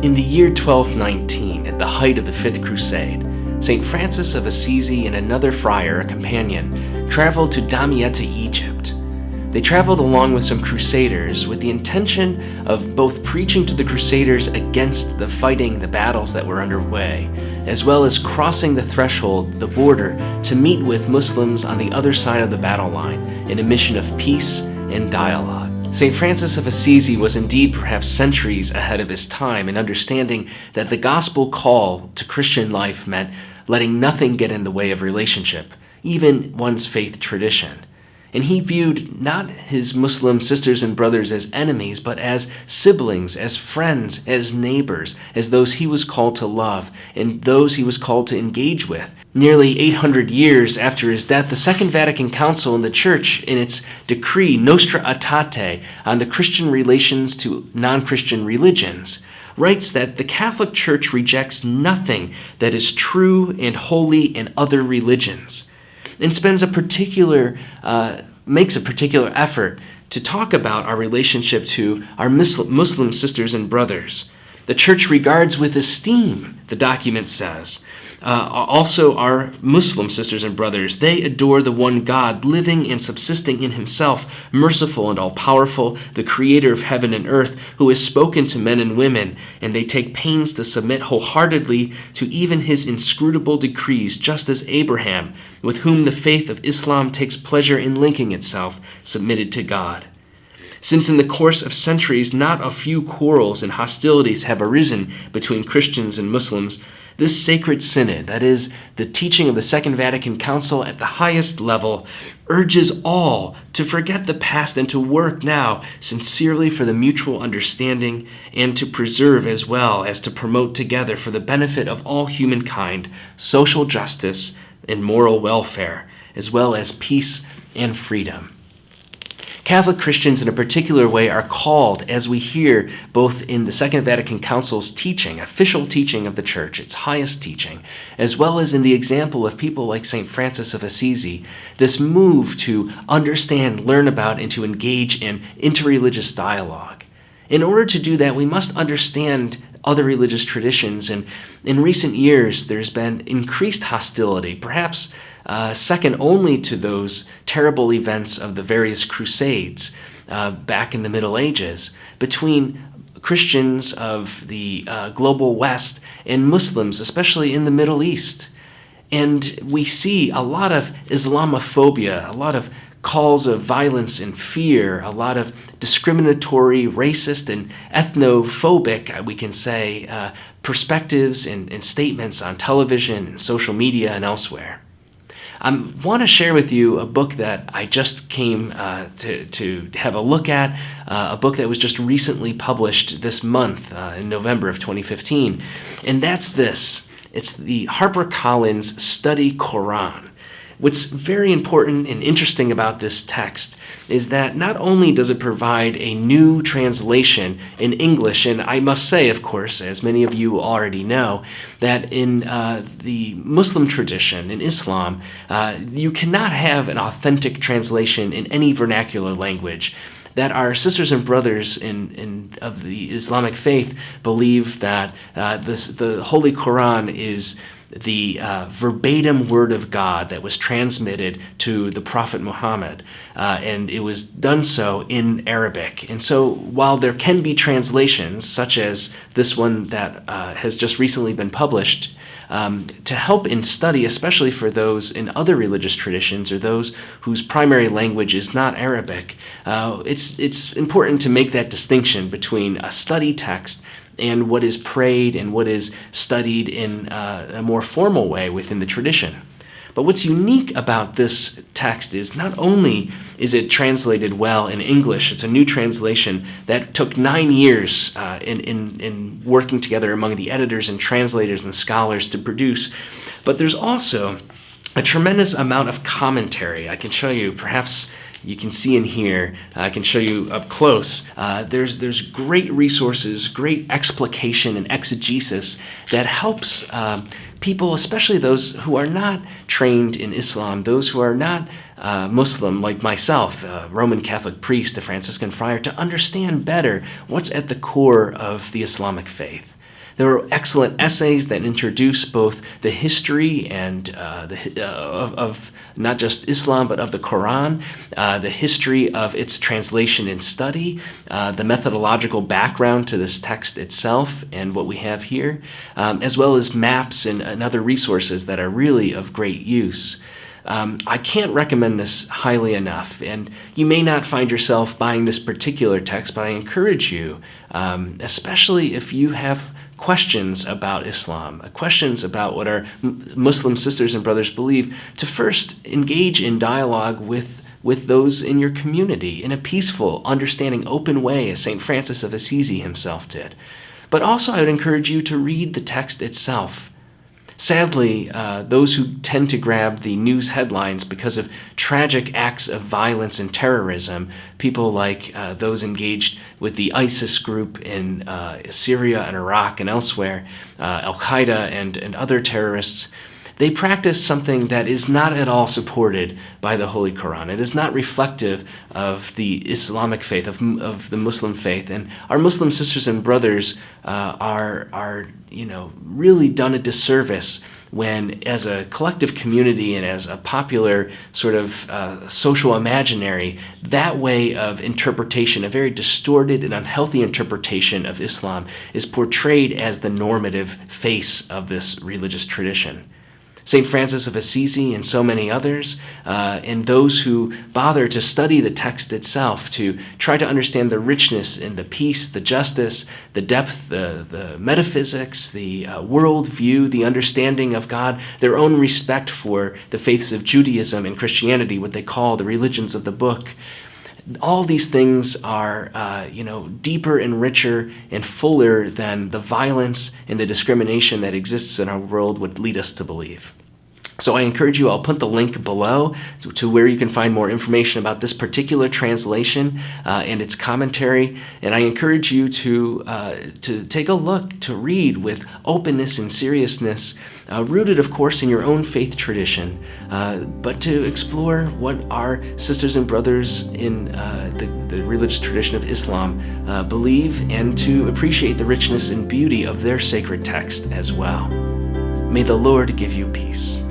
In the year 1219, at the height of the Fifth Crusade, St. Francis of Assisi and another friar, a companion, traveled to Damietta, Egypt. They traveled along with some crusaders with the intention of both preaching to the crusaders against the battles that were underway, as well as crossing the threshold, the border, to meet with Muslims on the other side of the battle line in a mission of peace and dialogue. St. Francis of Assisi was indeed perhaps centuries ahead of his time in understanding that the gospel call to Christian life meant letting nothing get in the way of relationship, even one's faith tradition. And he viewed not his Muslim sisters and brothers as enemies, but as siblings, as friends, as neighbors, as those he was called to love and those he was called to engage with. Nearly 800 years after his death, the Second Vatican Council and the Church, in its decree Nostra Aetate on the Christian relations to non-Christian religions, writes that the Catholic Church rejects nothing that is true and holy in other religions, and makes a particular effort to talk about our relationship to our Muslim sisters and brothers. The Church regards with esteem, the document says, also our Muslim sisters and brothers. They adore the one God, living and subsisting in himself, merciful and all-powerful, the creator of heaven and earth, who has spoken to men and women, and they take pains to submit wholeheartedly to even his inscrutable decrees, just as Abraham, with whom the faith of Islam takes pleasure in linking itself, submitted to God. Since in the course of centuries not a few quarrels and hostilities have arisen between Christians and Muslims, this sacred synod, that is, the teaching of the Second Vatican Council at the highest level, urges all to forget the past and to work now sincerely for the mutual understanding and to preserve as well as to promote together for the benefit of all humankind social justice and moral welfare, as well as peace and freedom. Catholic Christians in a particular way are called, as we hear both in the Second Vatican Council's teaching, official teaching of the Church, its highest teaching, as well as in the example of people like St. Francis of Assisi, this move to understand, learn about, and to engage in interreligious dialogue. In order to do that, we must understand other religious traditions, and in recent years there's been increased hostility, perhaps second only to those terrible events of the various crusades back in the Middle Ages, between Christians of the global West and Muslims, especially in the Middle East. And we see a lot of Islamophobia, a lot of calls of violence and fear, a lot of discriminatory, racist, and ethnophobic, we can say, perspectives and statements on television and social media and elsewhere. I want to share with you a book that I just came to have a look at, a book that was just recently published this month in November of 2015, and that's this. It's the HarperCollins Study Qur'an. What's very important and interesting about this text is that not only does it provide a new translation in English, and I must say, of course, as many of you already know, that in the Muslim tradition, in Islam, you cannot have an authentic translation in any vernacular language. That our sisters and brothers of the Islamic faith believe that the Holy Qur'an is the verbatim word of God that was transmitted to the Prophet Muhammad, and it was done so in Arabic. And so while there can be translations, such as this one that has just recently been published, to help in study, especially for those in other religious traditions or those whose primary language is not Arabic, it's important to make that distinction between a study text and what is prayed and what is studied in a more formal way within the tradition. But what's unique about this text is not only is it translated well in English, it's a new translation that took 9 years in working together among the editors and translators and scholars to produce, but there's also a tremendous amount of commentary. I can show you, perhaps you can see in here, I can show you up close. There's great resources, great explication and exegesis that helps people, especially those who are not trained in Islam, those who are not Muslim like myself, a Roman Catholic priest, a Franciscan friar, to understand better what's at the core of the Islamic faith. There are excellent essays that introduce both the history and of not just Islam, but of the Qur'an, the history of its translation and study, the methodological background to this text itself and what we have here, as well as maps and other resources that are really of great use. I can't recommend this highly enough, and you may not find yourself buying this particular text, but I encourage you, especially if you have questions about Islam, questions about what our Muslim sisters and brothers believe, to first engage in dialogue with those in your community in a peaceful, understanding, open way, as St. Francis of Assisi himself did. But also I would encourage you to read the text itself. Sadly, those who tend to grab the news headlines because of tragic acts of violence and terrorism, people like those engaged with the ISIS group in Syria and Iraq and elsewhere, Al-Qaeda and other terrorists, they practice something that is not at all supported by the Holy Quran. It is not reflective of the Islamic faith, of the Muslim faith. And our Muslim sisters and brothers are really done a disservice when, as a collective community and as a popular sort of social imaginary, that way of interpretation, a very distorted and unhealthy interpretation of Islam, is portrayed as the normative face of this religious tradition. St. Francis of Assisi and so many others, and those who bother to study the text itself, to try to understand the richness and the peace, the justice, the depth, the metaphysics, the worldview, the understanding of God, their own respect for the faiths of Judaism and Christianity, what they call the religions of the book. All these things are, deeper and richer and fuller than the violence and the discrimination that exists in our world would lead us to believe. So I encourage you, I'll put the link below to where you can find more information about this particular translation and its commentary. And I encourage you to take a look, to read with openness and seriousness, rooted, of course, in your own faith tradition, but to explore what our sisters and brothers in the religious tradition of Islam believe, and to appreciate the richness and beauty of their sacred text as well. May the Lord give you peace.